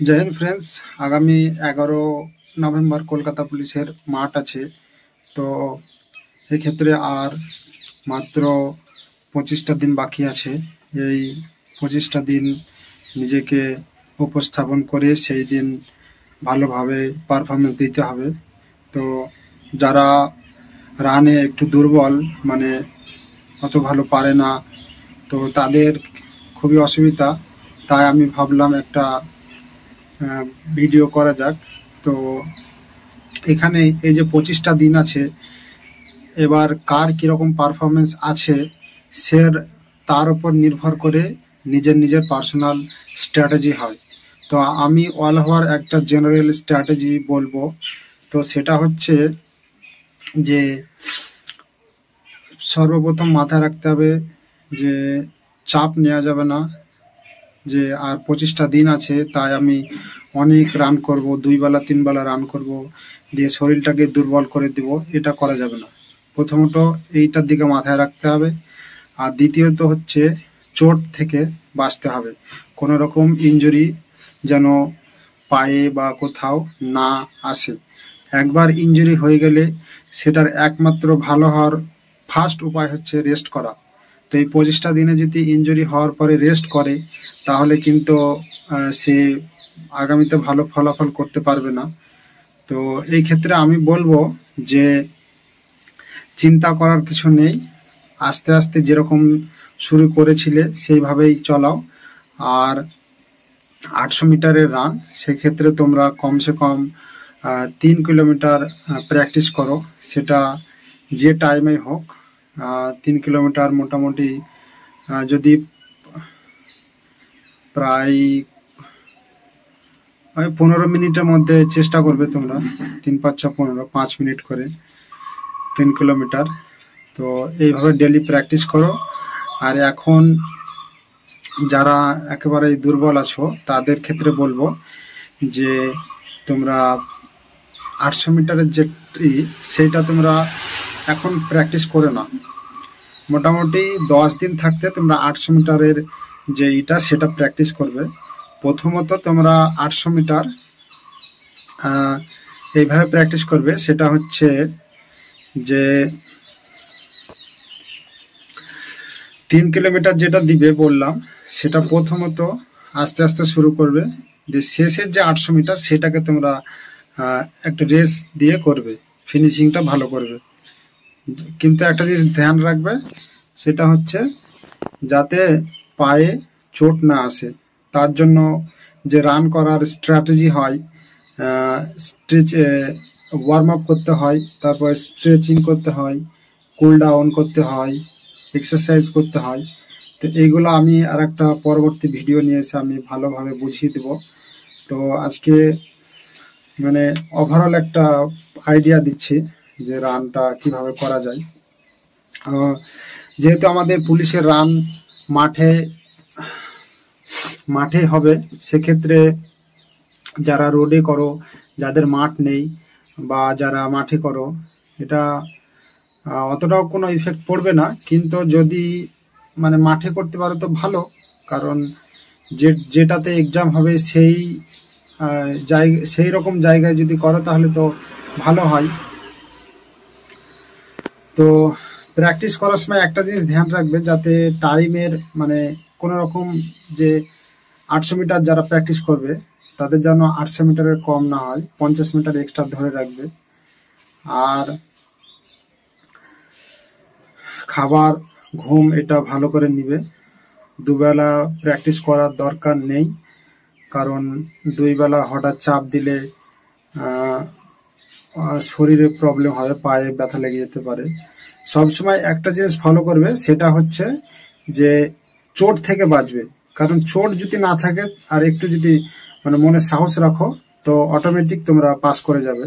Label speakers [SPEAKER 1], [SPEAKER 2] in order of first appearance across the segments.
[SPEAKER 1] জয় Hind friends. আগামী 11 November Kolkata পুলিশের মাঠ আছে। তো এক্ষেত্রে আর মাত্র 25টা দিন বাকি আছে। এই 25টা দিন নিজেকে উপস্থাপন করে সেই দিন ভালোভাবে পারফরমেন্স দিতে হবে। তো যারা রানে একটু দুর্বল, মানে অত ভালো পারে না, তো তাদের খুবই অসুবিধা। তাই আমি ভাবলাম একটা ভিডিও করা যাক। তো এখানে এই যে 25টা দিন আছে, এবার কার কিরকম পারফরমেন্স আছে সে তার উপর নির্ভর করে নিজের নিজের পার্সোনাল স্ট্র্যাটেজি হয়। তো আমি অল ওভার একটা জেনারেল স্ট্র্যাটেজি বলবো। তো সেটা হচ্ছে যে সর্বপ্রথম মাথায় রাখতে হবে যে চাপ নেওয়া যাবে না, যে আর 25টা দিন আছে তাই আমি অনেক রান করব, 2 বেলা 3 বেলা রান করব, দিয়ে শরীরটাকে দুর্বল করে দিব, এটা করা যাবে না। প্রথমত এইটার দিকে মাথায় রাখতে হবে। আর দ্বিতীয়ত হচ্ছে চোট থেকে বাঁচতে হবে। কোনো রকম ইনজুরি যেন পায়ে বা কোথাও না আসে। একবার ইনজুরি হয়ে গেলে সেটার একমাত্র ভালো হওয়ার ফার্স্ট উপায় হচ্ছে রেস্ট করা। তো এই 25টা দিনে যদি ইনজুরি হওয়ার পরে রেস্ট করে তাহলে কিন্তু সে আগামীতে ভালো ফলাফল করতে পারবে না। তো এই ক্ষেত্রে আমি বলবো যে চিন্তা করার কিছু নেই, আস্তে আস্তে যেরকম শুরু করেছিলে সেইভাবেই চলাও। আর 800 মিটারের রান, সেক্ষেত্রে তোমরা কমসে কম 3 কিলোমিটার প্র্যাকটিস করো, সেটা যে টাইমে হোক। 3 কিলোমিটার মোটামুটি যদি প্রায় 15 মিনিটের মধ্যে চেষ্টা করবে তোমরা, 3 5 6 15 5 মিনিট করে 3 কিলোমিটার। তো এইভাবে ডেলি প্র্যাকটিস করো। আর এখন যারা একেবারে দুর্বল আছো তাদের ক্ষেত্রে বলবো যে তোমরা 800 মিটারের যে সেইটা তোমরা এখন প্র্যাকটিস করে নাও। মোটামুটি 10 দিন থাকতে তোমরা 800 মিটারের যে সেটা প্র্যাকটিস করবে। প্রথমত তোমরা 800 মিটার এইভাবে প্র্যাকটিস করবে, সেটা হচ্ছে যে 3 কিলোমিটার যেটা দিবে বললাম, সেটা প্রথমত আস্তে আস্তে শুরু করবে, যে শেষের যে 800 মিটার সেটাকে তোমরা একটা রেস দিয়ে করবে, ফিনিশিংটা ভালো করবে। কিন্তু একটা জিনিস ধ্যান রাখবে, সেটা হচ্ছে যাতে পায়ে চোট না আসে। তার জন্য যে রান করার স্ট্র্যাটেজি হয়, স্ট্রেচ ওয়ার্ম আপ করতে হয়, তারপর স্ট্রেচিং করতে হয়, কুল ডাউন করতে হয়, এক্সারসাইজ করতে হয়। তো এইগুলো আমি আর একটা পরবর্তী ভিডিও নিয়ে এসে আমি ভালোভাবে বুঝিয়ে দেব। তো আজকে মানে ওভারঅল একটা আইডিয়া দিচ্ছি যে রানটা কিভাবে করা যায়। যেহেতু আমাদের পুলিশের রান মাঠে মাঠে হবে, সেক্ষেত্রে যারা রোডে করো, যাদের মাঠ নেই বা যারা মাঠে করো, এটা অতটাও কোনো ইফেক্ট পড়বে না। কিন্তু যদি মানে মাঠে করতে পারো তো ভালো, কারণ যেটাতে এক্সাম হবে সেই জায়গা, সেই রকম জায়গায় যদি করো তাহলে তো ভালো হয়। তো প্র্যাকটিস করার সময় একটা জিনিস ধ্যান রাখবে, যাতে টাইমের মানে কোনো রকম যে 800 মিটার যারা প্র্যাকটিস করবে তাদের যেন 800 মিটারের কম না হয়, 50 মিটার এক্সট্রা ধরে রাখবে। আর খাবার, ঘুম এটা ভালো করে নিবে। দুবেলা প্র্যাকটিস করার দরকার নেই, কারণ 2 বেলা হঠাৎ চাপ দিলে শরীরে প্রবলেম হবে, পায়ে ব্যথা লেগে যেতে পারে। সবসময় একটা জিনিস ফলো করবে, সেটা হচ্ছে যে চোট থেকে বাঁচবে। কারণ চোট যদি না থাকে আর একটু যদি মানে মনে সাহস রাখো, তো অটোমেটিক তোমরা পাস করে যাবে।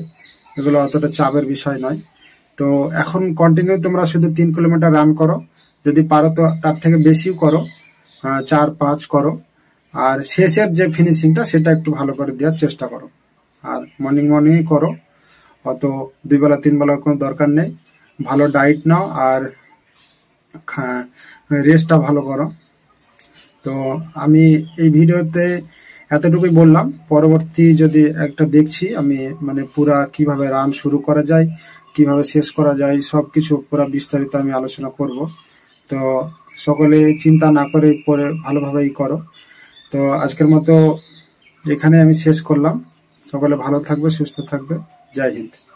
[SPEAKER 1] এগুলো অতটা চাপের বিষয় নয়। তো এখন কন্টিনিউ তোমরা শুধু 3 কিলোমিটার রান করো, যদি পারো তো তার থেকে বেশিও করো, 4 5 করো। আর শেষের যে ফিনিশিংটা সেটা একটু ভালো করে দেওয়ার চেষ্টা করো। আর মর্নিং মর্নিং করো, অত 2 বেলা 3 বেলার কোনো দরকার নেই। ভালো ডায়েট নাও আর রেস্টটা ভালো করো। তো আমি এই ভিডিওতে এতটুকুই বললাম। পরবর্তী যদি একটা দেখছি আমি, মানে পুরা কিভাবে রান শুরু করা যায়, কিভাবে শেষ করা যায়, সবকিছু পুরা বিস্তারিত আমি আলোচনা করব। তো সকলে চিন্তা না করে পরে ভালোভাবেই করো। তো আজকের মতো এখানে আমি শেষ করলাম। সকলে ভালো থাকবে, সুস্থ থাকবে। জয় হিন্দ।